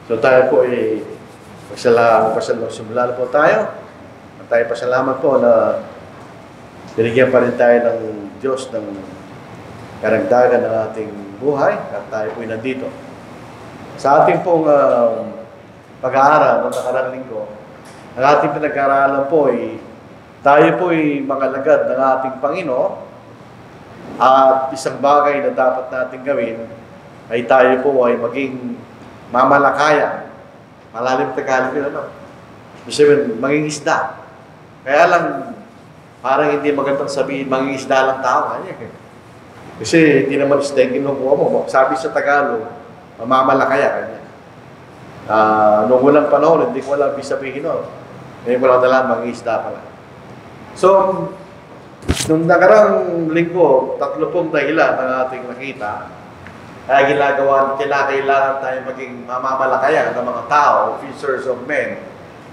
So tayo po ay simula po tayo. At tayo pasalamat po na binigyan pa rin tayo ng Diyos ng karagdagan ng ating buhay at tayo po ay nandito. Sa ating pong pag-aaral ng nakarang linggo, ang ating pinag-aaralan po ay tayo po ay makalagad ng ating Panginoon at isang bagay na dapat natin gawin ay tayo po ay maging mamalakaya. Malalim Tagalog yun, ano? Ibig maging isda. Kaya lang, parang hindi magandang sabihin, maging isda lang tao. Kasi hindi naman isda yung kinukuha mo. Sabi sa Tagalog, mamamalakaya. Noong unang panahon, hindi ko alam sabihin nun. Ngayon ko lang nalang, maging isda pala. So, nung nakarang linggo, 30 dahilan ang ating nakita. Kaya kailangan tayo maging mamamalakaya ng mga tao, fishers of men.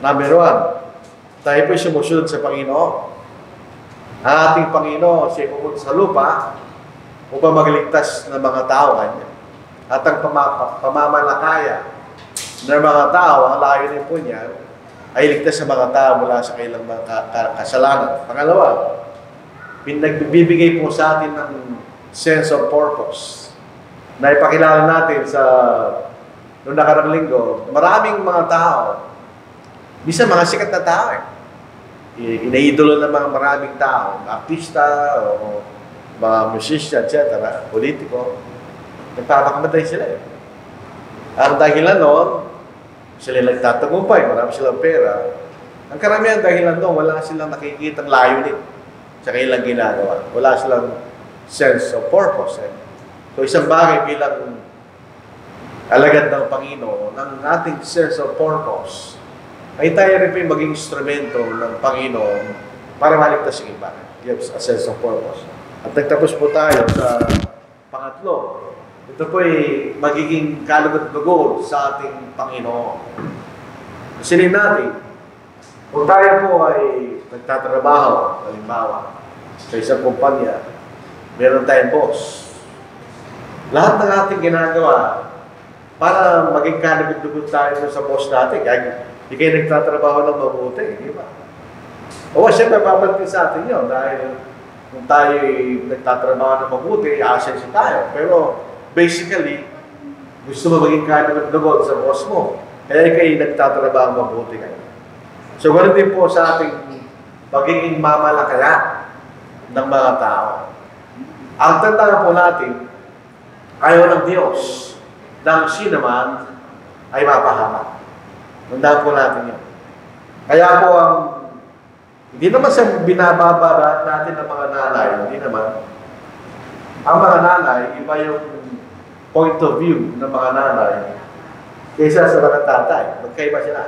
Number 1, tayo po'y sumusunod sa Panginoon. Ang ating Panginoon, siya pupunta sa lupa upang magligtas ng mga tao kanya. At ang pamamalakaya ng mga tao, ang layunin po niya, ay ligtas sa mga tao mula sa kailang mga kasalanan. Pangalawa, nagbibigay po sa atin ng sense of purpose. Na ipakilala natin sa noong nakarang linggo, maraming mga tao, minsan mga sikat na tao inaidolo ng mga maraming tao, artista, o mga musician, etc., politiko, nagpapakamatay sila Ang dahilan noon, sila nagtatagumpay, marami silang pera. Ang karamihan dahilan noon, wala silang nakikitang layunin sa kanilang ginagawa. Wala silang sense of purpose. So isang bagay bilang alagad ng Panginoon, ng ating sense of purpose, ay tayo rin po maging instrumento ng Panginoon para maligtas yung iba. Gives a sense of purpose. At nagtapos po tayo sa pangatlo. Ito po ay magiging kalugod-lugod sa ating Panginoon. Silin natin, kung tayo po ay nagtatrabaho, halimbawa, sa isang kumpanya, meron tayong boss. Lahat ng ating ginagawa para maging kalugod-lugod tayo sa boss natin, kaya hindi kayo nagtatrabaho ng mabuti, di ba? O, siyempre, papantin sa atin yun dahil kung tayo nagtatrabaho ng mabuti, asensi tayo. Pero, basically, gusto mo maging kalugod-lugod sa boss mo, kaya kayo nagtatrabaho ng mabuti kayo. So, ganoon din po sa ating pagiging mamalakaya ng mga tao. Ang tandaan po natin, ayaw ng Diyos ng sino man ay mapahamak. Tandaan po natin yun. Kaya po hindi naman sa binababara natin ng mga nanay, hindi naman. Ang mga nanay, iba yung point of view ng mga nanay kaysa sa mga tatay. Magkaiba sila.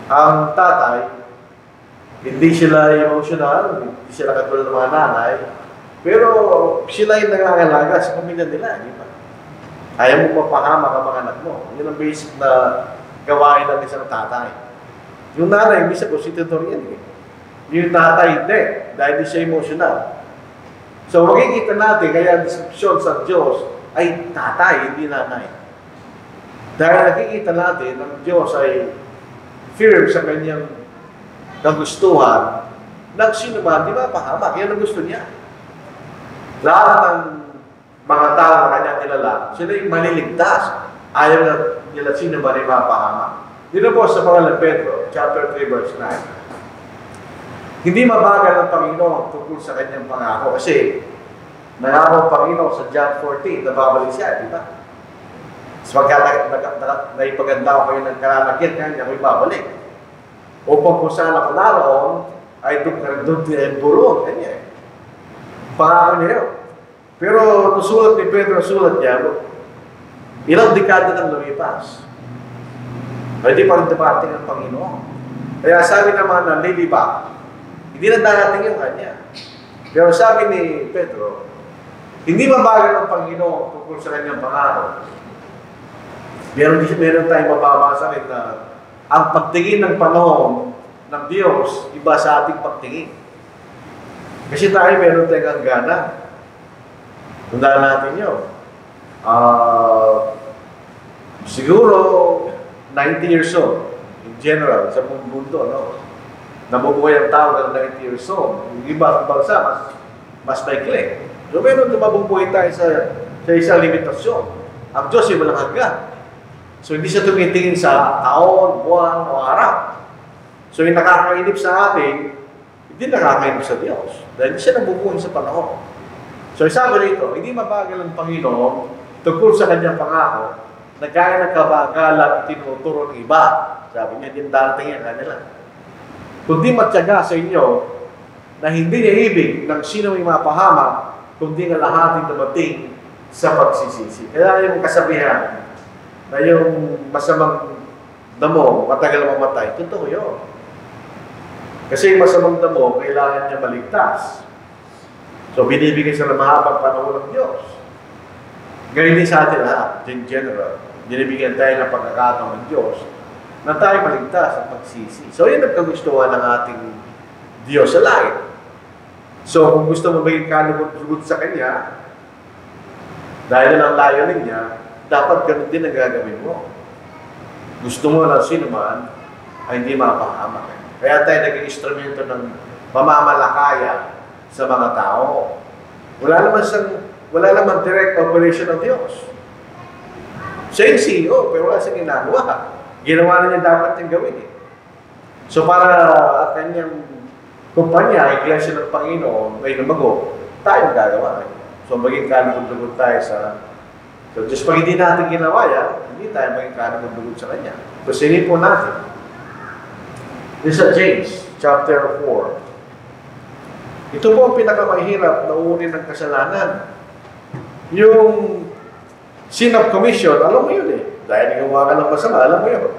Ang tatay, hindi sila emotional, hindi sila katulad ng mga nanay, pero sila yung nangangalaga sa pamilya nila, di ba? Ayaw mo mapahamak ang mga anak mo. Yun ang basic na gawain ng isang tatay. Yung nanay, bisa constitutor yan. Yung tatay, hindi. Dahil di siya emotional. So, makikita natin, kaya ang description sa Diyos ay tatay, hindi nanay. Dahil nakikita natin, ang Diyos ay firm sa kanyang kagustuhan ng sino ba, di ba, pahamak. Yan ang gusto niya. Lahat ng mga tao na kanyang kilala, sila yung maliligtas. Ayaw na nila sino ba rin mapahamak. Dito po sa pangalan Pedro, chapter 3, verse 9. Hindi mabagal ang Panginoon tungkol sa kanyang pangako kasi nangako ang Panginoon sa John 14 na babalik siya, di ba? So naipaganda ko kayo ng kalalagyan kanya, ako'y babalik. Upang kung saan ako naroon, ay doon tiniburo. Kanya pangako niya yun. Pero nung sulat ni Pedro, sulat niya, ilang dekada nang lumipas. Hindi pa rin dumating ang Panginoon. Kaya sabi naman na lilibak, hindi na darating yung kanya. Pero sabi ni Pedro, hindi mabagal ang Panginoon tungkol sa kanyang pangako. Meron tayong mababasa rin na ang pagtingin ng panahon ng Diyos, iba sa ating pagtingin. Kasi tayo meron tayong hangganan. Tandaan natin yun. Siguro 90 years old in general sa buong mundo, no? Nabubuhay ang tao ng 90 years old. Yung iba bansa mas maikli. So meron mabubuhay tayo sa isang limitasyon. Ang Diyos ay walang hanggan. So hindi siya tumitingin sa taon, buwan o araw. So yung nakakainip sa atin, hindi nakakainip sa Diyos. Dahil siya nabubuhay sa panahon. So sabi rito, hindi mabagal ang Panginoon tungkol sa kanyang pangako na gaya ng kabagalan tinuturo ng iba. Sabi niya, din darating yan kanila. Kundi matyaga sa inyo na hindi niya ibig ng sino may mapahama, kundi nga lahat dumating sa pagsisisi. Kaya yung kasabihan na yung masamang damo, matagal mamatay, totoo yun. Kasi yung masamang damo, kailangan niya maligtas. So, binibigay sa mahabang panahon ng Diyos. Ngayon din sa atin lahat, in general, binibigyan tayo ng pagkakataon ng Diyos na tayo maligtas at magsisi. So, yun ang kagustuhan ng ating Diyos sa langit. So, kung gusto mo maging kalugod sa Kanya, dahil na ang layunin niya, dapat ganun din ang gagawin mo. Gusto mo na sino man ay hindi mapahamak. Kaya tayo naging instrumento ng pamamalakaya sa mga tao. Wala naman direct operation ng Diyos. Siya yung CEO, pero wala siyang ginagawa. Ginawa na niya dapat niyang gawin eh. So para at kanyang kumpanya, Iglesia ng Panginoon, may lumago, tayong gagawa. So maging kalugod-lugod tayo sa Diyos. Pag hindi natin ginawa yan, hindi tayo maging kalugod-lugod sa Kanya. So sinipon natin. This is James, chapter 4. Ito po ang pinakamahirap na uri ng kasalanan. Yung sin of commission, alam mo yun eh. Dahil gumawa ka ng masama, alam mo yun.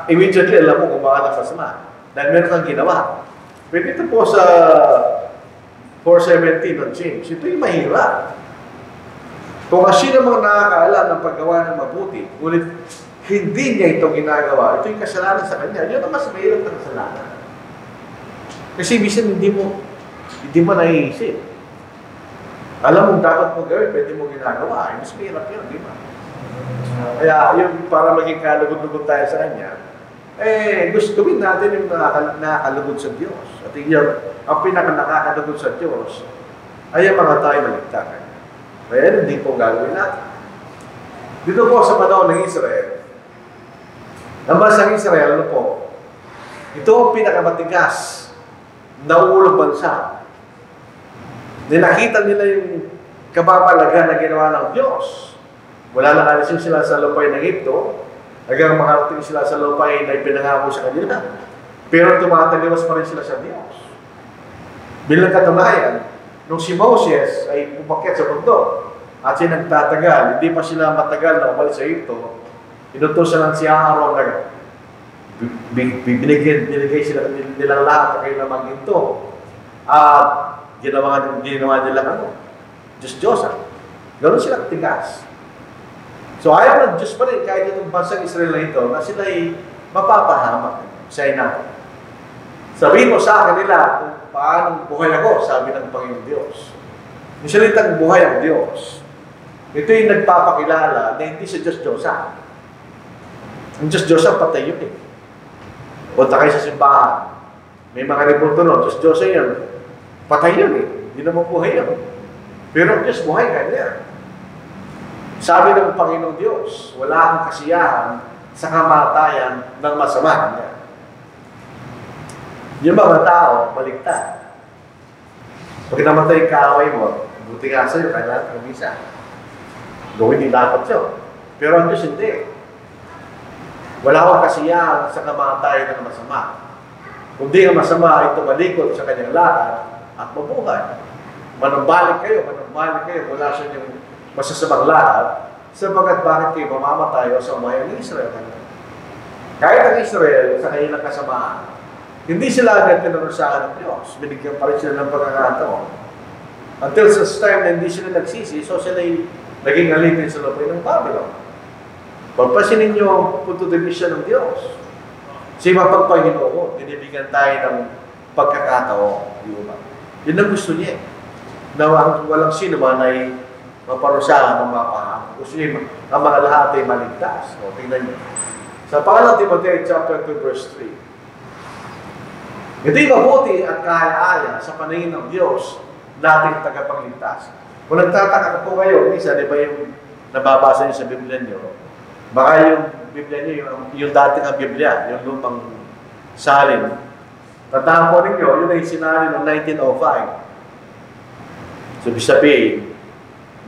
Immediately, alam mo gumawa ng masama. Dahil meron kang ginawa. Pero ito po sa 4:17 ng James, ito yung mahirap. Kung sino mga nakakaalam ng paggawa ng mabuti, ngunit hindi niya ito ginagawa, ito yung kasalanan sa kanya. Yun ang mas mahirap na kasalanan. Kasi bisan hindi mo naiisip. Alam mo dapat mo gawin, pwede mo ginagawa. Ay, mas mahirap yun, di ba? Kaya yung para maging kalugod-lugod tayo sa Kanya, gusto gawin natin yung nakakalugod sa Diyos. At ang pinaka-nakakalugod sa Diyos ay ang mga tayo maligtakan. Kaya hindi po gagawin natin. Dito po sa panahon ng Israel, ang bansang Israel, ano po? Ito ang pinakamatigas na ulong bansa. Nakita nila yung kababalagan na ginawa ng Diyos. Wala na alisin sila sa lupay ng Egypto, hanggang makarating sila sa lupay na ipinangako sa kanila. Pero tumataliwas pa rin sila sa Diyos. Bilang katunayan, nung si Moses ay umakyat sa bundok at siya nagtatagal, hindi pa sila matagal na umalis sa Egypto, inutusan lang si Aaron na binigay sila nilang lahat na kayo namang ginto. At ginawa nila Diyos-Diyosan. Ganoon sila katigas. So ayaw ng Diyos pa rin kahit itong bansang Israel na ito na sila ay mapapahamak sa ina. Sabihin mo sa kanila kung paano buhay ako, sabi ng Panginoon Diyos. Yung salitang buhay ang Diyos, ito yung nagpapakilala na hindi sa Diyos-Diyosan. Ang Diyos-Diyosan patay yun eh. Punta kayo sa simbahan. May mga reporto nun, Diyos-Diyosan yun. Patay yun eh. Hindi naman buhay yun. Pero ang Diyos buhay kanya. Sabi ng Panginoong Diyos, wala akong kasiyahan sa kamatayan ng masama niya. Yung mga tao, baligtad. Pag namatay yung kaaway mo, buti nga sa'yo, kailangan kang misa. Gawin din dapat yun. Pero ang Diyos hindi. Wala akong kasiyahan sa kamatayan ng masama. Kundi ang masama ay tumalikod sa kanyang lakad at mabuhay. Manumbalik kayo mula sa inyong masasamang lakad, sapagat bakit kayo mamamatay o sa umayan ng Israel. Kahit ang Israel sa kanilang kasamaan, hindi sila agad pinarusahan ng Diyos. Binigyan pa rin sila ng pagkakataon. Until sa time na hindi sila nagsisi, so sila naging alipin sa lupay ng Babylon. Pagpasinin niyo ang punto de vista ng Diyos. Kasi mapagpanginoon, binibigyan tayo ng pagkakataon. Di ba? Yun ang gusto niya. Na walang sino man ay maparusahan ng mapaham. Gusto niya ang mga lahat ay maligtas. O, tingnan niyo. Sa pangalang Timoteo chapter 2 verse 3. Ito'y mabuti at kahaya-aya sa paningin ng Diyos nating tagapagligtas. Kung nagtataka po kayo, minsan, di ba yung nababasa niyo sa Biblia niyo, baka yung Biblia niyo, yung dating ang Biblia, yung lumang salin. Tandaan po ninyo, yun ay sinalin ng 1905. So, ibig sabihin,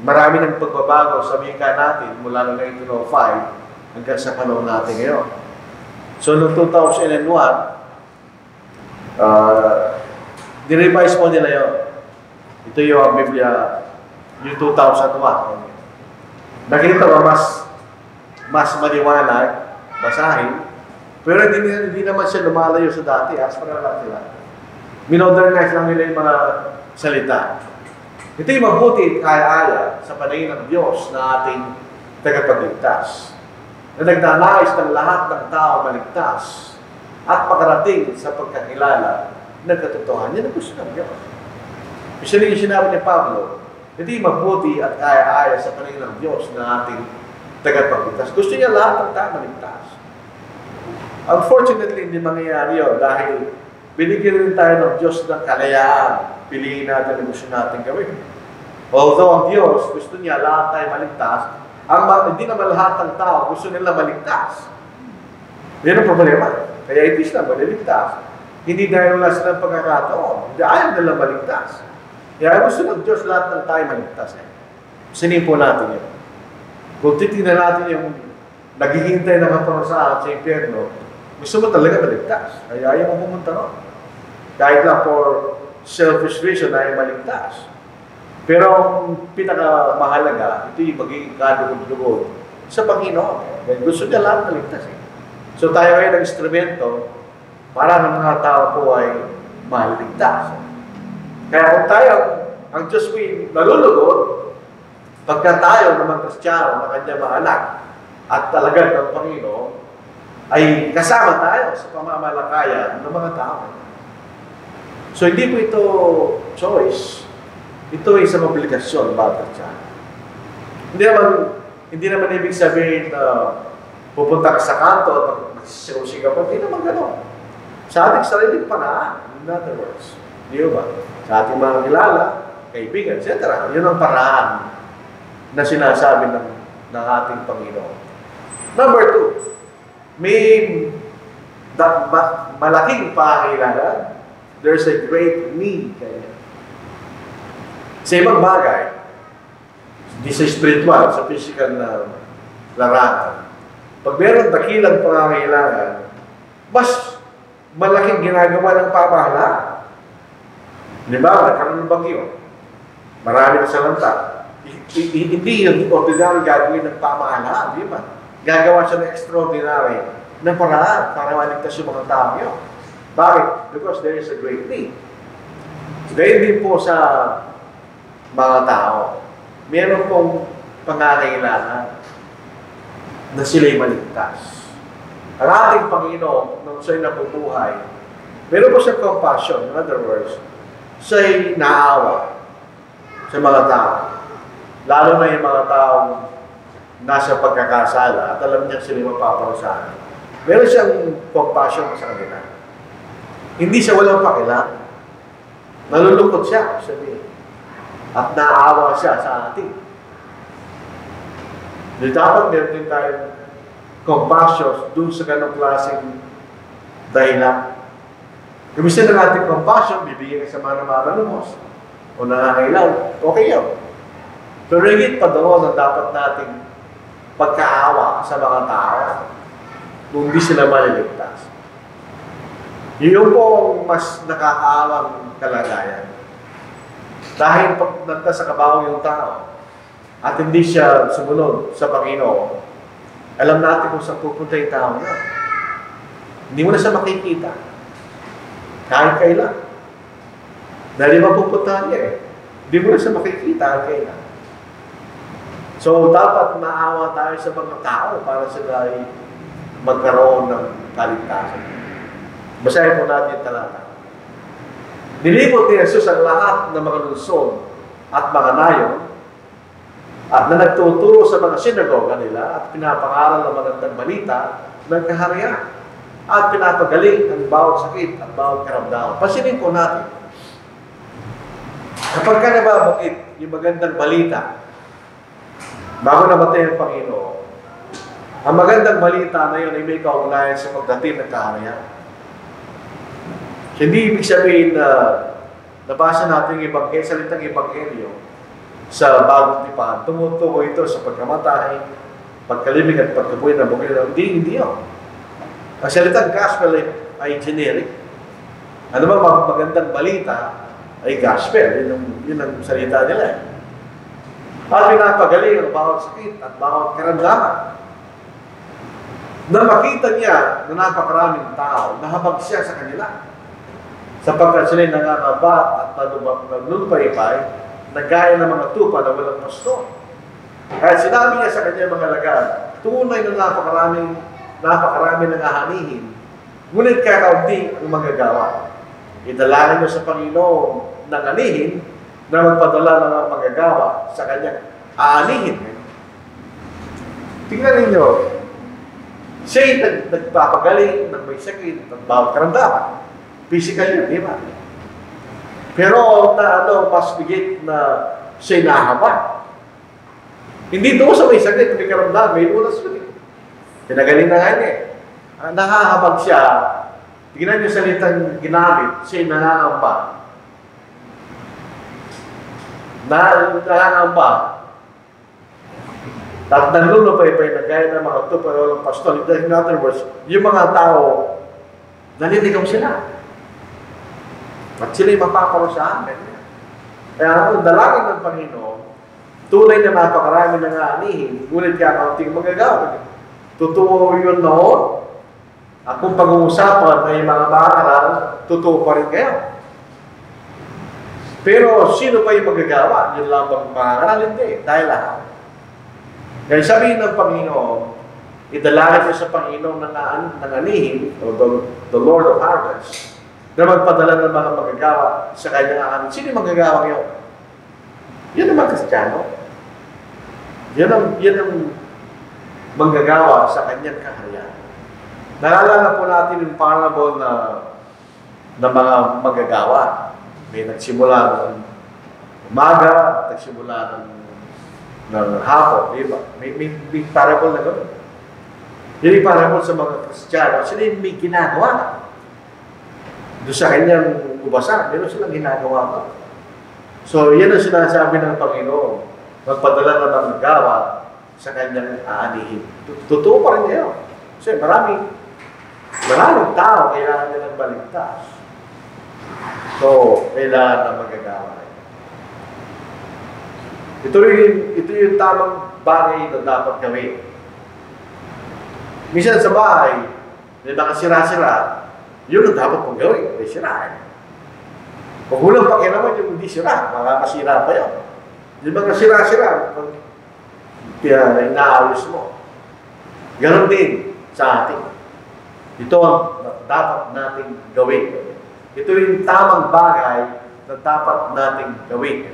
marami ng pagbabago sa wika natin mula noong 1905 hanggang sa panahon natin ngayon. So, noong 2001, dinrevise po nila yun. Ito yung Biblia, yung 2001. Nakita ba mas maliwanag, basahin, pero hindi naman siya lumalayo sa dati, as para lang sila. Minodernize lang nila yung mga salita. Ito yung mabuti at kaya-aya sa paningin ng Diyos na ating tagapagligtas, na nagdanais ng lahat ng tao maligtas at makarating sa pagkakilala ng katotohanan. Yan ang gusto ng Diyos. Isa rin yung sinabi ni Pablo, ito yung mabuti at kaya-aya sa paningin ng Diyos na ating tagapagligtas. Gusto niya lahat ng tao maligtas. Unfortunately, hindi mangyayari yun dahil binigyan rin tayo ng Diyos ng kalayaan. Piliin natin ang gusto natin gawin. Although ang Diyos gusto niya lahat tayo maligtas, hindi naman lahat ng tao gusto nila maligtas. Yan ang problema. Kaya hindi sila maliligtas. Hindi dahil wala silang pagkakataon. Hindi ayaw nila maligtas. Kaya gusto ng Diyos lahat ng tayo maligtas. Sinin po natin yun. Kung titignan natin yung naghihintay na kaparusahan sa impyerno, gusto mo talaga maligtas. Kaya ayaw mo pumunta ron. Kahit lang for selfish reason ay maligtas. Pero ang pinakamahalaga, ito yung magiging kadugod-dugod sa Panginoon. Dahil gusto niya lahat maligtas. So tayo ay ng instrumento para ng mga tao po ay maligtas. Kaya kung tayo, ang Diyos po yung nalulugod, pagka tayo ng mga Kristiyano na kanyang mga anak at talagang ng Panginoon, ay kasama tayo sa pamamalakayan ng mga tao. So hindi po ito choice. Ito ay isang obligasyon, bawat Kristiyano. Hindi naman ibig sabihin na pupunta ka sa kanto at magsisigaw pa. Hindi naman gano'n. Sa ating sariling paraan, in other words, di ba? Sa ating mga kilala, kaibigan, etc. Yun ang paraan na sinasabi ng ating Panginoon. Number 2, may malaking pangailangan. There's a great need. Sa ibang bagay, hindi sa spiritual, sa physical na larangan, pag meron dakilang pangangailangan, mas malaking ginagawa ng pamahalaan. Di ba? Nagkaroon ng bagyo. Marami na sa lanta. Hindi yung ordinary gagawin ng pamahalaan, di ba? Gagawa siya ng extraordinary na paraan para maligtas yung mga tao yun. Bakit? Because there is a great need. Gayun din po sa mga tao. Meron pong pangangailangan na sila'y maligtas. Ang ating Panginoon, nung siya'y nabubuhay, meron po siyang compassion. In other words, siya'y naawa sa mga tao. Lalo na yung mga taong nasa pagkakasala at alam niya sila'y mapaparusahan. Meron siyang compassion sa kanila. Hindi siya walang pakialam. Nalulungkot siya, sabihin. At naawa siya sa atin. Dapat meron din tayong compassion dun sa ganong klaseng dahilan. Gamitin na natin compassion, bibigyan ka sa mga namamalumos o nangangailangan, okay yun. Pero higit pa doon ang dapat nating pagkaawa sa mga tao kung hindi sila maliligtas. Yun po mas nakakaawang kalagayan. Dahil pag nagta sa kabaong yung tao at hindi siya sumunod sa Panginoon, alam natin kung saan pupunta yung tao niya. Hindi mo na siya makikita. Kahit kailan. Dahil mapupuntahan niya eh. Hindi mo na siya makikita kahit kailan. So, dapat maawa tayo sa mga tao para sila ay magkaroon ng kaligtasan. Basahin po natin yung talata. Nilipot ni Jesus ang lahat ng mga lungsod at mga nayon at na nagtuturo sa mga sinagoga nila at pinapangaral ang magandang balita ng kaharian at pinapagaling ang bawat sakit at bawat karamdaman. Pansinin po natin, kapag ka nababakit yung magandang balita, bago namatay ang Panginoon, ang magandang balita na yun ay may kaugnayan sa pagdating ng kaharian. Hindi ibig sabihin na nabasa natin yung salitang Ebanghelyo sa bagong tipan, tumutungo ito sa pagkamatay, pagkalibig at pagkabuhay ng Panginoon. Hindi yun. Ang salitang gospel ay generic. Ano ba magandang balita ay gospel. Yun ang salita nila. At pinapagaling ang bawat sakit at bawat karamdaman. Na makita niya na napakaraming tao, nahabag siya sa kanila. Sapagkat sila'y nangangabat at naglumpaypay, nagaya ng mga tupa na walang pastor. Kaya sinabi niya sa kanya mga lagad, tunay na napakarami ng ahanihin, ngunit kakaunti ang magagawa. Idalangin niyo sa Panginoon ng anihin na magpadala ng mga magagawa sa kanyang aanihin. Tingnan ninyo, siya'y nagpapagaling ng may sakit ng bawat karamdaman. Physical yun, di ba? Pero mas bigit na siya'y nahaba. Hindi doon sa may sakit, may karamdaman, may ulas yun. Pinagaling na nga niya. Nahahabag siya. Tingnan niyo salitang ginamit, siya'y nangangamba. Nangangamba. At nanlulupay-pay na gaya ng mga tupa ng pastor. In other words, yung mga tao, naliligaw sila. At sila'y mapaparo sa amin. Kaya ang dalangin ng Panginoon, tunay na napakarami ng aanihin, ngunit kakaunting magagawa. Totoo yun noon. At kung pag-uusapan ay mga maaral, totoo pa rin kayo. Pero sino pa yung magagawa? Yun lang bang maaral? Hindi. Dahil lahat. Kaya sabihin ng Panginoon, idalangin niyo sa Panginoon ng anihin, o the Lord of Harvest, na magpadala ng mga magagawa sa kanyang anihin. Sino yung magagawa yun? Yan naman Kristiyano. Yan ang manggagawa sa kanyang kaharian. Naalala po natin yung parable na mga magagawa. May nagsimula ng umaga, nagsimula ng hapon, di ba? May parable na gano'n. Yung parable sa mga Kristiyano, sila yung may ginagawa. Doon sa kanyang ubasan, meron silang ginagawa pa. So, yan ang sinasabi ng Panginoon. Magpadala na ng gawa sa kanyang aanihin. Totoo pa rin kayo. Kasi maraming tao kailangan nilang baligtas. So, kailangan na magagawa. Ito yung tamang bagay na dapat gawin. Minsan sa bahay, may mga sira-sira, yun ang dapat mong gawin. May sira. Kung hulang pakialaman yung hindi sira, makakasira pa yun. Yung mga sira-sira, inaayos mo. Ganon din sa atin. Ito ang dapat nating gawin. Ito yung tamang bagay na dapat nating gawin.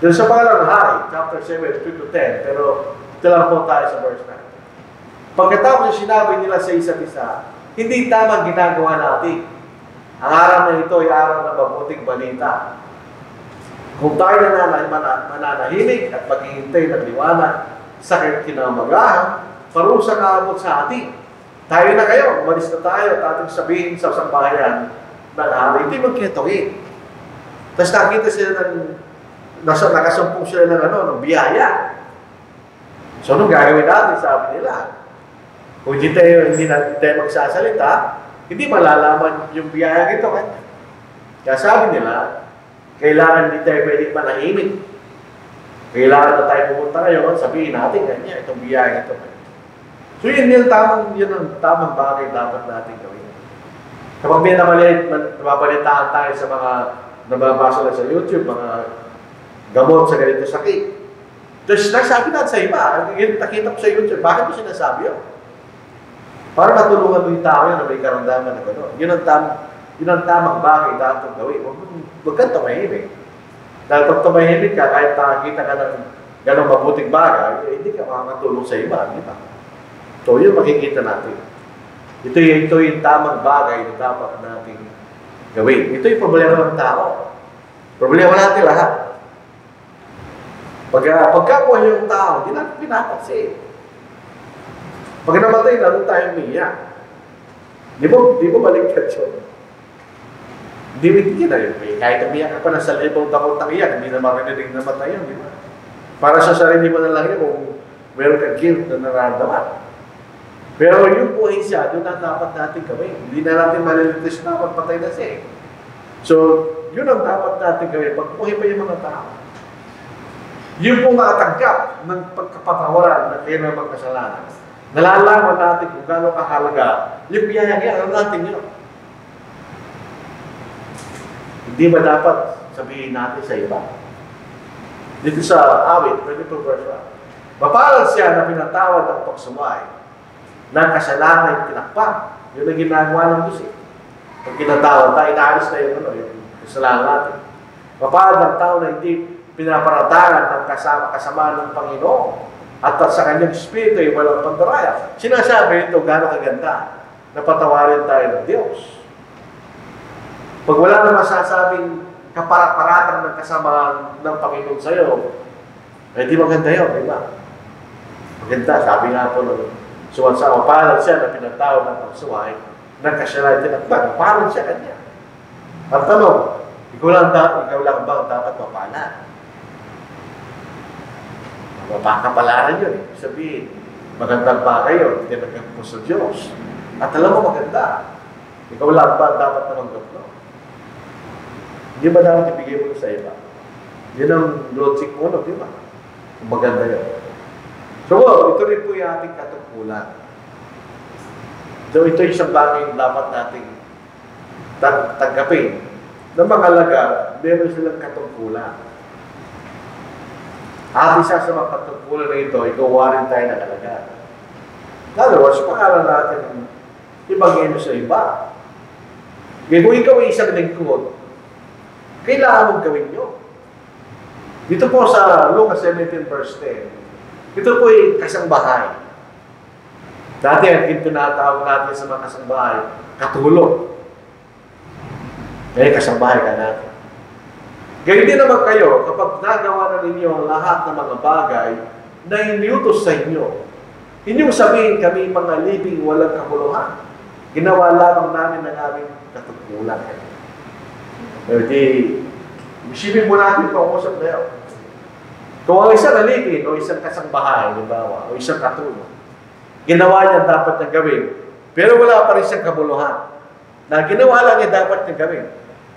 Doon sa pangalang hari, chapter 7, 2-10, pero ito lang po tayo sa verse 9. Pagkatapos sinabi nila sa isa't isa, hindi tamang ginagawa natin. Ang araw na ito ay araw ng mabuting balita. Kung tayo mananahimik at maghihintay ng liwanag sa kinamagahan, parusa na abot sa atin. Tayo na kayo, umalis na tayo at ating sabihin sa sambahayan ng hari. Ito yung magkitawin. Tapos nakita sila nakasumpong sila ng biyaya. So, anong gagawin natin? Sabi nila. Kung hindi tayo magsasalita, hindi malalaman yung biyaya ito. Kaya sabi nila, kailangan hindi tayo pwede manahimik. Kailangan na tayo pumunta ngayon, sabihin natin, ganyan, itong biyaya ito. So, yun ang tamang bagay dapat natin gawin. Kapag may nababalitaan tayo sa mga nababasa na sa YouTube, mga gamot sa ganito sakit. Tapos nasabi natin sa iba, nakita ko sa YouTube, bakit mo sinasabi yun? Para matulungan mo yung tao yun na may karamdaman na gano'n. Yun ang tamang bagay dapat gawin. Huwag kang tumahimik. Dahil pag tumahimik ka, kahit nakakita ka ng ganong mabuting bagay, hindi ka makakatulong sa iba, di ba? So, yun makikita natin. Ito yung tamang bagay na dapat nating gawin. Ito yung problema ng tao. Problema natin lahat. Pagkakuha yung tao, hindi natin pinapansin. Pag namatay na, doon tayo umiyak. Di ba baliktad yun? Hindi na yun. Kahit umiyak ka pa na sa libong takot ng iyak, hindi na marinig na namatay yun, di ba? Para sa sarili mo na lang yun kung meron ka guilt na nararamdaman. Pero yung buhay siya, doon na dapat natin gawin. Hindi na natin malilitis na patay na siya. So, yun ang dapat natin gawin. Pagbuhay pa yung mga tao. Yung pong nakatanggap ng pagkapatawaran na kayo ng magkasalanan, nalalaman natin kung gano'ng kahalaga yung biyayang yan, alam natin yun. Hindi ba dapat sabihin natin sa iba? Dito sa awit, 22 verse 1. Mapalad siya na pinatawad ang pagsumay ng kasalanan yung tinakpan. Yun ang ginagawa ng Diyos eh. Pag kinatawad tayo, inaalis na yung kasalanan natin. Mapalad ang tao na hindi pinaparataran ng kasama ng Panginoon at sa kanyang espiritu ay walang pandaraya. Sinasabi ito, gano'ng kaganda na patawarin tayo ng Diyos. Pag wala na masasabing kaparat-paratan ng kasamaan ng Panginoon sa iyo, eh di maganda yun, di ba? Maganda, sabi nga po ng sumansama, palad siya na pinatawad ng pagsuway ng kasalanan tinakpan, palad siya kanya. Ang tanong, ikaw lang ba dapat mapalad? Mapakapalaran yun, sabihin, magandang bagay yun, tinagyan mo sa Diyos. At alam mo maganda, ikaw lang ba dapat namanggap no? Hindi ba dapat ibigay mo sa iba? Yun ang logic mo, no? Di ba? Maganda yun. So, ito rin po yung ating katungkulan. So, ito yung isang bagay na dapat nating tanggapin. Ng mga laga, meron silang katungkulan. At isa sa mga katungkulan na ito, ikaw rin tayo ng alaga. In other words, pangalan natin ibangin sa iba. Kaya kung ikaw ay isang lingkod, kailangan mong gawin nyo. Dito po sa Lucas 17 verse 10, ito po ay kasangbahay. Dati ang tinatawag natin sa mga kasangbahay, katulong. Kaya kasangbahay ka natin. Gayun din naman kayo, kapag nagawa na ninyo ang lahat ng mga bagay na iniutos sa inyo, inyong sabihin kami mga libing walang kabuluhan. Ginawa lamang namin ng aming katungkulan. Pero isipin mo natin itong usap na yun. Kung ang isang alipin o isang kasangbahay, o isang katulong, ginawa niya dapat niyang gawin, pero wala pa rin siyang kabuluhan. Na ginawa lang niya dapat niyang gawin.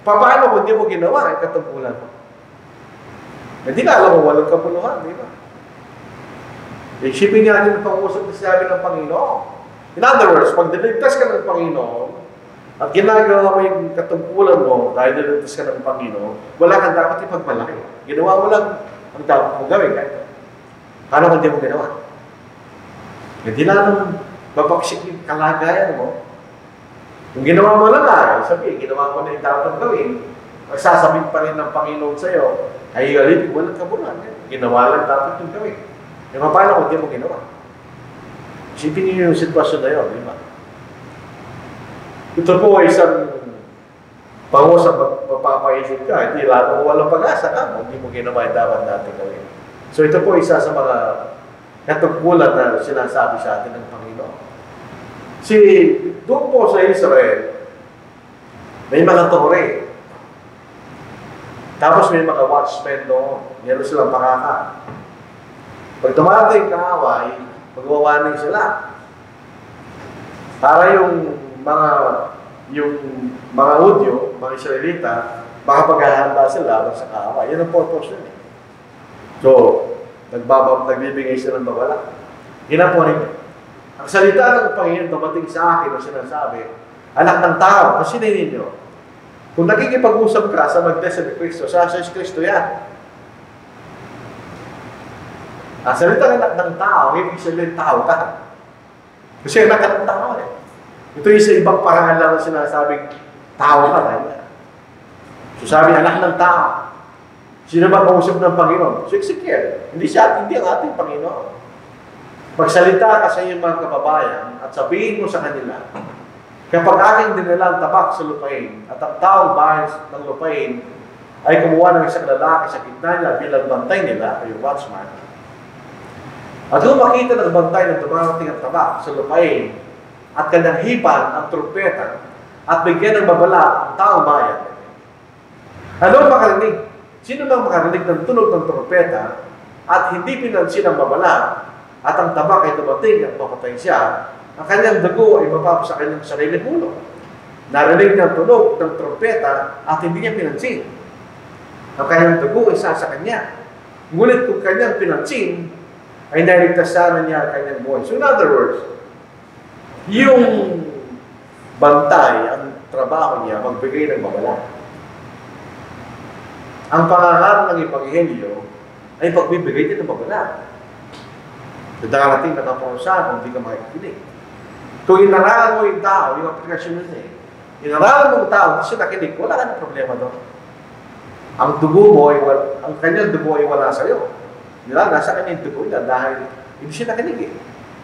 Paano kung hindi mo ginawa ang katungkulan mo? Hindi na alam mo walang kabuluhan, di ba? Isipin natin ang pang-usap na sinabi ng Panginoon. In other words, pag niligtas ka ng Panginoon, at ginagawa mo yung katungkulan mo dahil niligtas ka ng Panginoon, wala kang dapat ipagmalaki. Ginawa mo lang ang dapat mo gawin. Paano kung hindi mo ginawa? Hindi na naman mapaksik yung kalagayan mo. Kung ginawa mo lang sabihin, ginawa mo na yung dapat gawin, magsasabihin pa rin ng Panginoon sa'yo, ay alipin, walang kabuluhan. Ginawa lang dapat yung gawin. E paano kung hindi mo ginawa? Isipin niyo yung sitwasyon na yun, di ba? Ito po ay isang pangusap mapapaisip ka, hindi lang kung walang pag-asa ka, hindi mo ginawa yung dapat natin gawin. So ito po isa sa mga katungkulan na sinasabi sa atin ng Panginoon. Doon po sa Israel, may mga tore. Tapos may mga watchmen doon. Meron silang pakaka. Pag dumating kaaway, magwawaning sila. Para yung mga Hudyo, mga Israelita, makapaghahanda sila sa kaaway. Yan ang purpose yun. So, nagbibigay sila ng babala. Ginapunin. Ang salita ng Panginoon dumating sa akin o sinasabi, anak ng tao, pasinin ninyo. Kung nakikipag-usap ka sa Magdesa ni Kristo, sa Kristo yan. Ang salita ng anak ng tao, ibig sabihin tao ka. Kasi anak ng tao eh. Ito yung sa ibang paraan lang na sinasabing tao ka. So sabi, anak ng tao. Sino ba kausap ng Panginoon? Si Ezekiel. Hindi ang ating Panginoon. Magsalita ka sa iyong mga kababayan at sabihin mo sa kanila, kapag aking dinilang tabak sa lupain at ang taong bahay ng lupain ay kumuha ng isang lalaki sa gitna nila bilang bantay nila, o yung watchman, at kung makita ng bantay na dumarating ang tabak sa lupain at kanyang hipan ang trumpeta at bigyan ng babala ang taong bayan, ano ang makarinig? Sino bang makarinig ng tunog ng trumpeta at hindi pinansin ang babala at ang tabak ay dumating at papatay siya, ang kanyang dugo ay mapapa sa kanyang sariling ulo. Narinig niya ang tunog ng trumpeta at hindi niya pinansin. Ang kanyang dugo ay sa kanya. Ngunit kung kanyang pinansin, ay naligtas sana niya ang kanyang buhay. So in other words, yung bantay, ang trabaho niya, magbigay ng babala. Ang pangangaral ng Ebanghelyo ay pagbibigay din ng babala. Darating na kaparusahan kung hindi ka makikinig. Kung inaralan mo yung tao, yung aplikasyon nila inaralan mo yung tao, hindi siya nakinig, wala ka ng problema doon. Ang dugo mo, ang kanyang dugo ay wala sa'yo. Nasa kanyang dugo niya dahil hindi siya nakinig.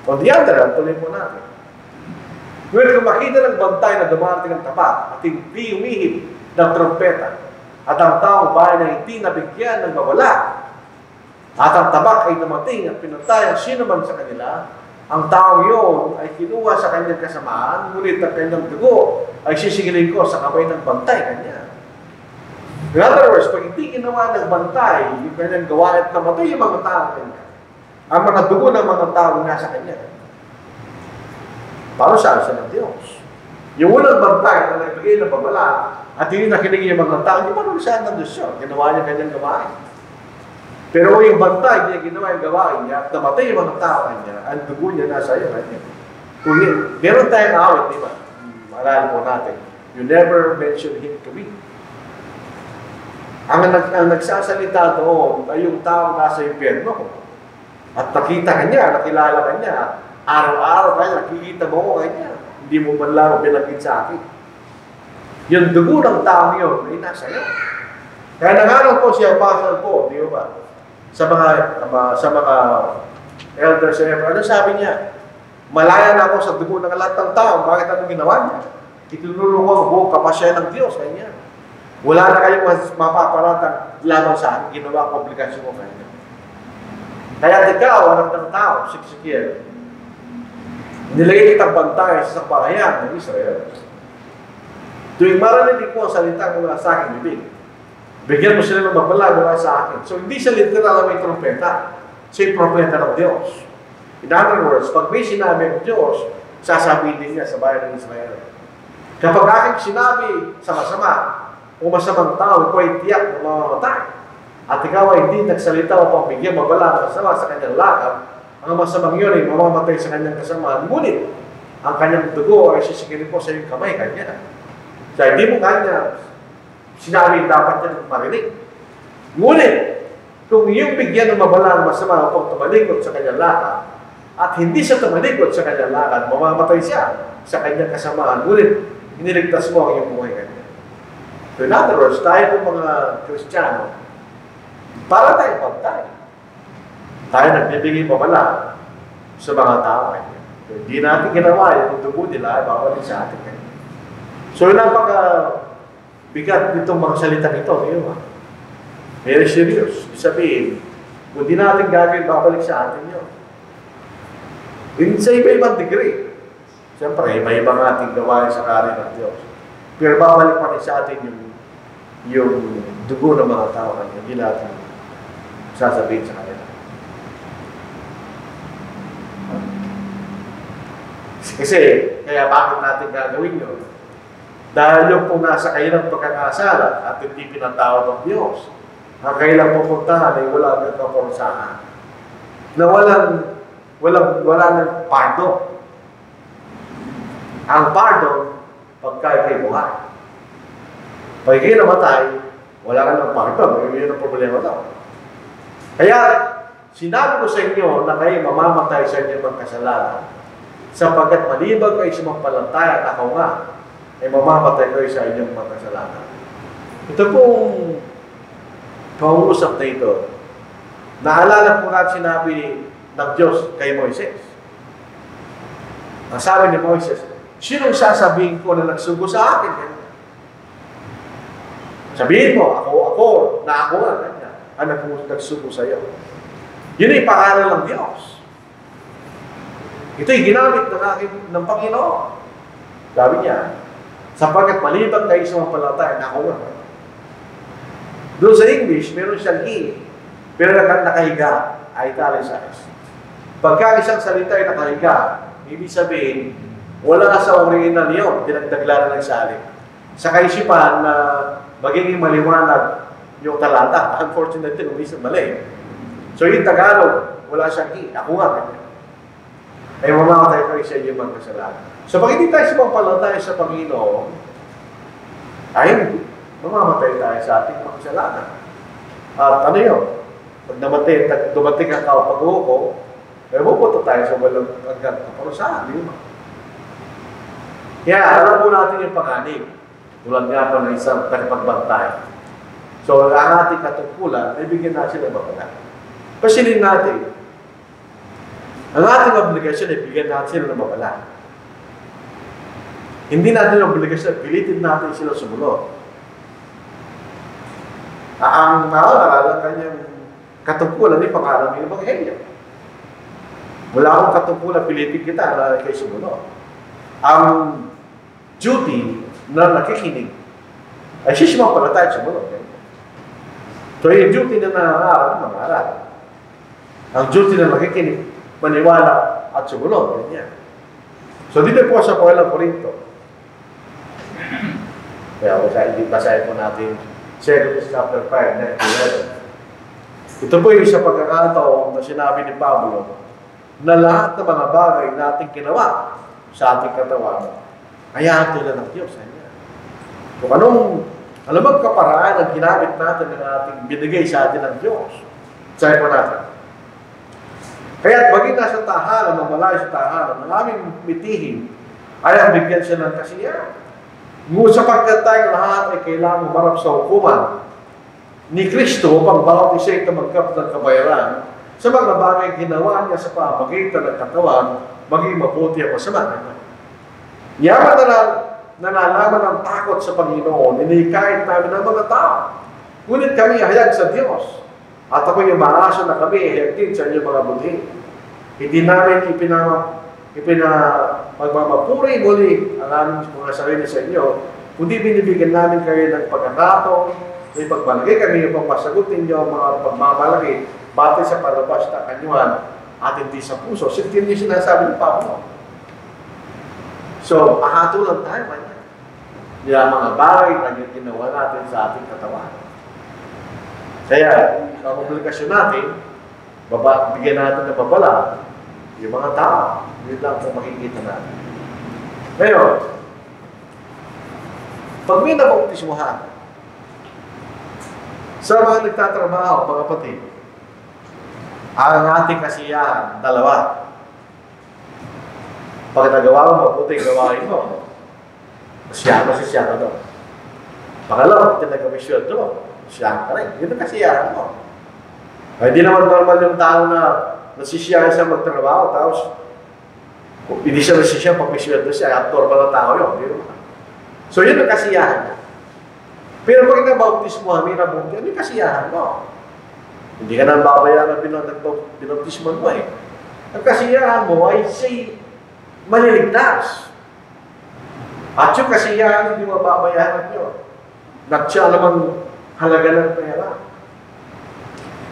On the other hand, tuloy mo natin. Ngayon, kung makita ng bantay na dumarating ang tabak at hindi umihip ng trompeta at ang taong bahay na hindi nabigyan ng babala at ang tabak ay dumating at pinatay ang sino man sa kanila, ang taong yun ay kinuha sa kanyang kasamaan, ngunit ang kanyang dugo ay sisigilin ko sa kamay ng bantay kanya. In other words, pag hindi ginawa ng bantay, yung kanyang gawa at namatay yung mga tao kanya, ang mga dugo ng mga tao nasa kanya, para siya ng Diyos. Yung unang bantay na nagbigay ng babala at hindi nakinig yung mga tao, hindi pa siya ng Diyos yun. Ginawa niya kanyang gawain. Pero yung bantay, niya ginawa yung gawain niya at namatay yung mga tao kanya, ang dugo niya nasa iyo kanya. Kung meron tayong awit, di ba? Maalala po natin, you never mention him to me. Ang nagsasalita doon ay yung tao nasa impyerno. At nakita kanya, nakilala kanya, araw-araw kanya, nakikita mo ko kanya. Hindi mo man lang pinagin sa akin. Yung dugo ng tao yun ay nasa iyo. Kaya nangaral po si Apostle po, di ba? Sa mga elders, ano sabi niya? Malaya na ako sa dugo ng lahat ng tao. Bakit anong ginawa niya? Itinuro ko ang buong kapasya ng Diyos. Kanya. Wala na kayong mapaparatang laban sa akin. Ginawa ang obligasyon ko kanya. Kaya ikaw, anak ng tao, si Ezekiel, nilagay kitang bantay sa bahayan ng Israel. Tuwing marinig ko ang salita mula sa aking bibig, bigyan mo sila ng babala mula sa akin. So, hindi siya literal na may trompeta. Siya yung propeta ng Diyos. In other words, pag may sinabi ng Diyos, sasabihin din niya sa bayan ng Israel. Kapag aking sinabi sa masama, o masamang tao, ikaw ay tiyak na mamamatay. At ikaw ay hindi nagsalita o pagbigyan babala ng masama sa kanyang lakad, ang masamang yun ay mamamatay sa kanyang kasamaan. Ngunit, ang kanyang dugo ay sisigilin po sa iyong kamay kanya. So, hindi mo kanya sinabi dapat niya marinig. Ngunit, kung iyong bigyan ng mabala ng masama upang tumalikod sa kanyang lakad, at hindi siya tumalikod sa kanyang lakad, mamamatay siya sa kanyang kasamaan. Ngunit, iniligtas mo ang iyong buhay kanya. So, in other words, tayo po mga Kristiyano, para tayo pagtay. Tayo nagbibigay pamala sa mga tao. So, hindi natin ginawa yung dugo nila ay babalik sa atin. So, napaka-bigat nitong mga salita nito. Very serious. Sabihin, kung di natin gagawin, babalik sa atin yun. Sa iba-ibang degree. Siyempre, iba-ibang ating gawain sa karin ng Diyos. Pero babalik pa rin sa atin yung dugo ng mga tao kanya. Hindi natin sasabihin sa kanila. Kasi, kaya bakit natin gagawin yun? Dahil yung kung nasa kailang pagkakasala at hindi pinatawad ng Diyos, ang kailang pupuntahan ay wala ng kaparusahan. Na wala ng pardon. Ang pardon, pagka ikay buhay. Pag ikay namatay, wala ka ng pardon. Yun ang problema daw. Kaya, sinabi ko sa inyo na kayo mamamatay sa inyong mga kasalanan, sapagkat malibag kayo sumampalantay at ako nga, ay mamamatay kayo sa inyong mga kasalanan. Ito pong pangungusap na ito, naalala po natin sinabi ng Diyos kay Moises. Ang sabi ni Moises, sinong sasabihin ko na nagsugo sa akin? Sabihin mo, ako nga, ang nagsugo sa iyo. Yun ay pangalan ng Diyos. Ito'y ginamit ng Panginoon. Sabi niya, sapagkat maliban kayo sa mga palataya, ako nga. Doon sa English, meron siyang he. Pero nakahiga, italicized. Pagka isang salita ay nakahiga, ibig sabihin, wala sa original yun, dinagdagla na ng salin. Sa kaisipan na magiging maliwanag yung talata, unfortunately, umisip mali. So yung Tagalog, wala siyang he. Ako nga, ganyan. Ay mamamatay kayo sa inyo mga kasalanan. So pag hindi tayo sumampalataya sa Panginoon, ay mamamatay tayo sa ating mga kasalanan. At ano yun? Pag dumating ang pag-uko, ay pupunta tayo sa walang hanggang kaparusahan. Di ba? Kaya alam po natin yung panganib. Tulad nga pa ng isang pagbantay. So ang ating katungkulan, ay bigyan natin ng mapala. Pasilin natin. Ang ating obligasyon ay bigyan natin sila ng mapala. Hindi natin ang obligasyon, pilitin natin sila sumunod. Ang ang kanyang katungkulan ay pangalan ng Ebanghelyo. Wala akong katungkulan, pilitin kita na kay sumunod. Ang duty na nakikinig ay siya sumampalataya sumunod. So yung duty na nangangaral. Ang duty na nakikinig, maniwala at sumunod. Ganyan. So dito po sa Panginoong Korinto. Kaya basahin po natin 2 chapter 5, 9-11. Ito po yung isa pagkakataon na sinabi ni Pablo na lahat ng mga bagay nating ginawa sa ating katawan ay hatol ng Diyos. Kung anong kaparaan ang ginamit natin ng ating binigay sa atin ng Diyos. Sabi po natin. Kaya maging nasa tahanan, malayo sa tahanan, ang aming mitihin ay ang bigyan siya ng kasiyahan. Ngunit sapagkat tayong lahat ay kailangan umarap sa hukuman ni Kristo upang bawat isa ito magkap ng kabayaran sa mga bagay ginawa niya sa pamagitan ng katawan, maging mabuti ang masama. Yaman na nalaman ang takot sa Panginoon, inikahit namin ng mga tao. Ngunit kami hayag sa Diyos. At ako yung marasyon na kami, ihagtin sa inyong mga budhi. Hindi namin magmamapuri muli ang aming mga sarili sa inyo, kundi binibigyan namin kayo ng pagkakataon, may pagmalagay kami upang masagutin niyo ang mga pagmamalaki batay sa palabas na kanyuhan at hindi sa puso. Sintin niyo sinasabi ng Pablo. So, ahatulan tayo kanya. Yung mga bagay na ginawa natin sa ating katawan. Kaya, ang obligasyon natin, bigyan natin ng babala, yung mga tao. Yun lang kung makikita natin. Ngayon, pag may nabautismuhan, sa mga nagtatrabaho, mga kapatid, ang ating kasiyahan, dalawa. Pag nagawa mo, mabuti, gawain mo. Kasiyahan ka doon. Pangalawa, pag nagkamisyon doon, siya ka rin. Yun ang kasiyahan mo. Ay, hindi naman normal yung tao na nasisiyahan siya magtrabaho, tapos hindi siya nasisiyahan pag may sweldo siya, normal na tao yun. So, yun ang kasiyahan niya. Pero pag nabautismo, may nabuti, ano yung kasiyahan mo? Hindi ka nang babayaran na binautismo mo eh. Ang kasiyahan mo ay say, maliligtas. At yung kasiyahan, hindi mababayaran nyo. Nagsya naman halaga ng pera.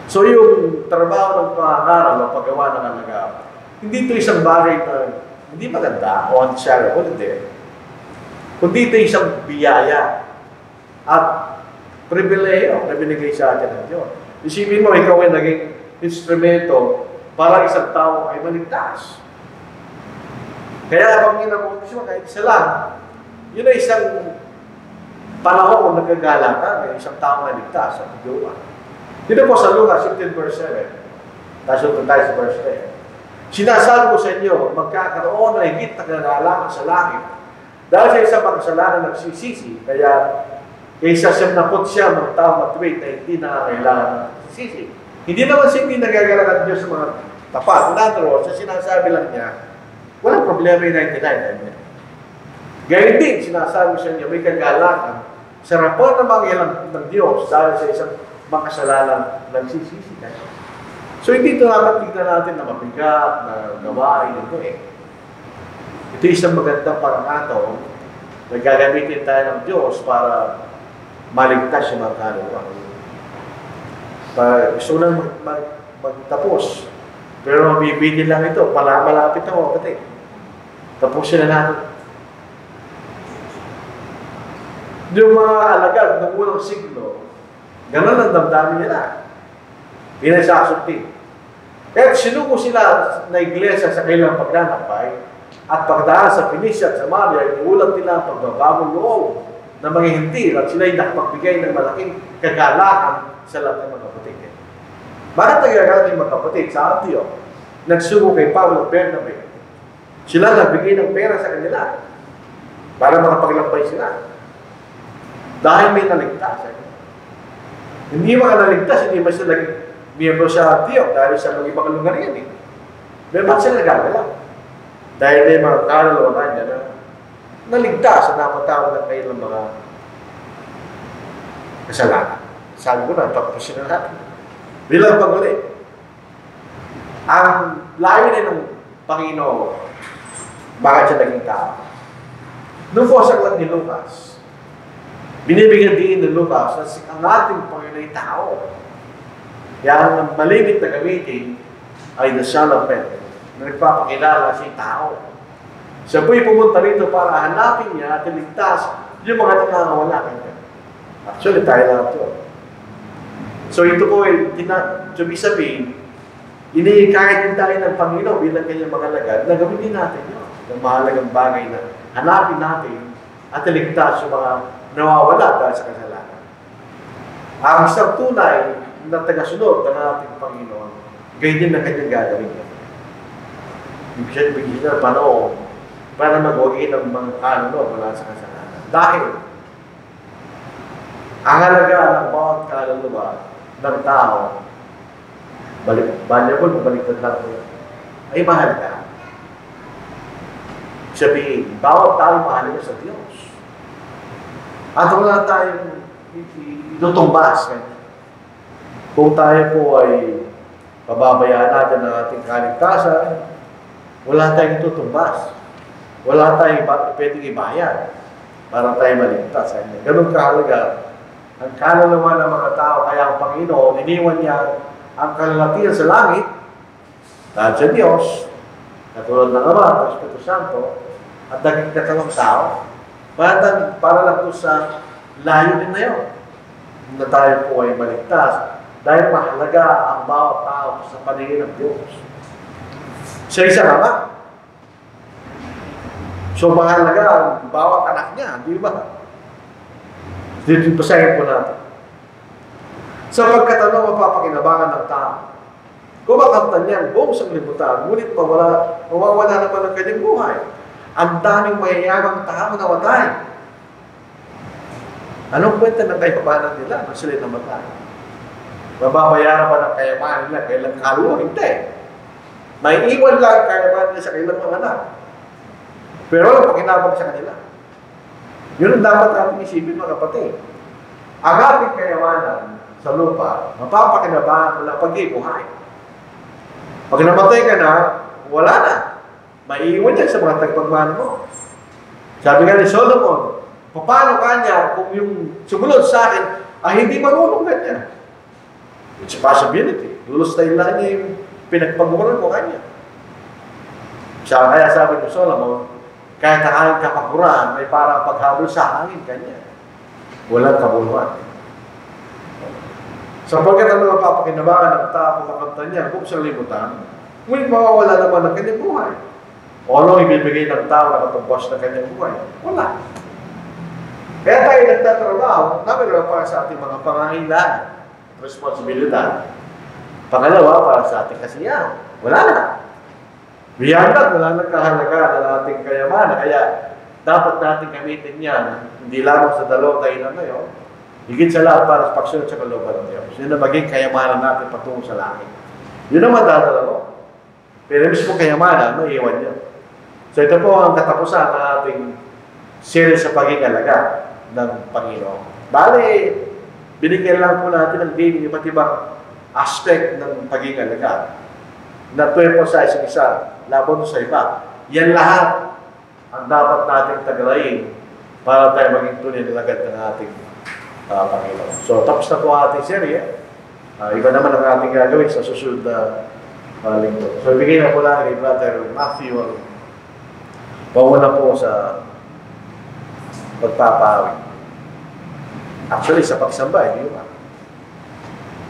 So yung trabaho ng pangaral o paggawa ng halaga, hindi ito isang bagay na hindi maganda o unshareable, hindi. Kundi ito isang biyaya at pribileyo na binigay sa atin ng Diyos. Isipin mo, ikaw ay naging instrumento para isang tao ay maligtas. Kaya pag minabautismo, kahit isa lang, yun ay isang panahon kung nagagala ka, may isang tao na ligtas at gawa. Dito po sa Lucas 15 verse 7, tasunod tayo sa verse 10. Sinasabi ko sa inyo, magkakaroon na higit na kagalakan sa langit. Dahil sa isang makasalanan nagsisisi, kaya Kaysa 79 mga tao matuwid na hindi nakakailangan ng sisi. Hindi naman siya hindi nagagalang ang Diyos sa mga tapat. In other words, sa sinasabi lang niya, walang problema yung 99. Gayun din, sinasabi siya niya, may kagalakan sa rapor na mga ng Diyos dahil sa isang makasalanan nagsisisi ka. So hindi ito natin tignan natin na mabigat, na gawain ito eh. Ito isang magandang parangatong na gagamitin tayo ng Diyos para maligtas yung mga kaluluwa. Gusto ko lang magtapos. Pero mabibigil lang ito. Malapit na ako, kapatid. Tapusin na natin. Yung mga alagad ng unang siglo, ganun ang damdamin nila. Pinasasuntin. Kaya sinuko sila na iglesia sa kailang paglalakbay at pagdaan sa Phoenicia at Samaria, inuulat nila ang pagbabagong loob na mga hintil at sila'y nakapagbigay ng malaking kagalakan sa lahat ng mga kapatid. Bakit nagagaling mga kapatid sa Antioch? Nagsuko kay Paulo at Bernabe. Sila nagbigay ng pera sa kanila para makapaglakbay sila. Dahil may naligtas. Hindi mga naligtas, hindi ba sila miyembro sa Antioch dahil sa mga ibang lugar yan eh. Pero bakit sila nagagalaw? Dahil may mga kaluluwa niya na naligtas at napatawag ng kailang mga kasalanan. Sabi ko na, tapusin na natin. Bilang pag-uli, ang layunin ng Panginoon, bakit siya naging tao? Noong po sa aklat ni Lucas, binibigyan din ni Lucas na ang ating Panginoon ay tao. Kaya ang malimit na gamitin ay the Son of Man, na nagpapakilala siya'y tao. Siya po'y pumunta rito para hanapin niya at iligtas yung mga nangangawala kanya. Actually, tayo lang ito. So ito po ay, ibig sabihin, kahit din tayo ng Panginoon bilang kanyang mga lagad, na gawin din natin yun. Yung mahalagang bagay na hanapin natin at iligtas yung mga nawawala dahil sa kasalanan. Ang isang tunay na tagasunod ng ating Panginoon, gayon din na kanyang gagawin niya. Ibig sabihin na panahon para mag-uwi ng mga kaluluwa mula sa kasalanan. Dahil ang halaga ng bawat kaluluwa ng tao, valuable, mabaliktad lang po, ay mahalaga. Sabihin, bawat tao mahalaga sa Diyos. At wala tayong itutumbas. Kung tayo po ay pababayaan natin ang ating kaligtasan, wala tayong itutumbas. Wala tayong pwedeng ibayad para tayo maligtas. Ganun kahalaga ang kaluluwa ng mga tao. Kaya ang Panginoon, iniwan niya ang kalulatian sa langit dahil sa Diyos, katulad ng Ama at Espiritu Santo, at naging katawang tao, para lang po sa layunin na yun, na tayo po ay maligtas dahil mahalaga ang bawat tao sa paningin ng Diyos. Sa isang Ama. So mahalaga ang bawat anak niya, di ba? Dito basahin po natin. Sapagkat ano mapapakinabangan ng tao? Kumakanta niya buong sanglibutan, ngunit mawawala naman ang kanyang buhay. Ang daming mayayamang tao na namatay. Anong kwenta ng kayamanan nila nung sila'y namatay? Mababayaran pa ng kayamanan nila kailang kaluluwa? Hindi. May iwan lang ang kayamanan nila sa kailang mga anak. Pero ang pakinabang sa kanila. Yun ang dapat ating isipin mga kapatid. Ang ating kayamanan sa lupa, mapapakinabangan mula pag-ibuhay. Pag namatay ka na, wala na. Maiiwan yan sa mga tagpagmano mo. Sabi nga ni Solomon, paano kanya kung yung sumunod sa akin ay hindi marunong kanya? It's a possibility. Lulustayin lang niya yung pinagpagmuran mo kanya. Kaya sabi ni Solomon, kahit ang aking kapakuran may parang paghabol sa hangin kanya. Walang kabuluhan. Sapagkat ang mapapakinabangan ng tao kung makanta niya kung sa limutan, ngunit mawawala naman ang kanyang buhay. O anong ibibigay ng tao na katumbas ng kanyang buhay? Wala. Kaya tayo nagtatrabaho, namin para sa ating mga pangangailangan, responsibilidad. Pangalawa, para sa ating kasiyahan. Wala na. Beyond that, wala nang kahalaga ng ating kayamanan. Kaya dapat natin gamitin yan, hindi lamang sa dalawang tayo na ngayon, Higit sa lahat para sa pagsunod sa kalooban ng Diyos. Yun na maging kayamanan natin patungo sa langit. Yun ang madadala ko. Pero mismo kayamanan, maiiwan yun. So ito po ang katapusan ng ating series sa pagiging alaga ng Panginoon. Bale, binigyan lang po natin ng daily iba't ibang aspect ng pagiging alaga. Na 2-emphasize sa isa, laban sa iba. Yan lahat ang dapat nating tagalayin para tayo maging tunay na alagad ng ating Panginoon. So, tapos na po ang ating serye. Iba naman ang ating gagawin sa susunod na linggo. So, ibigay na po lang kay Brother Matthew ang pauna po sa pagpapawi. Actually, sa pagsamba, hindi ba?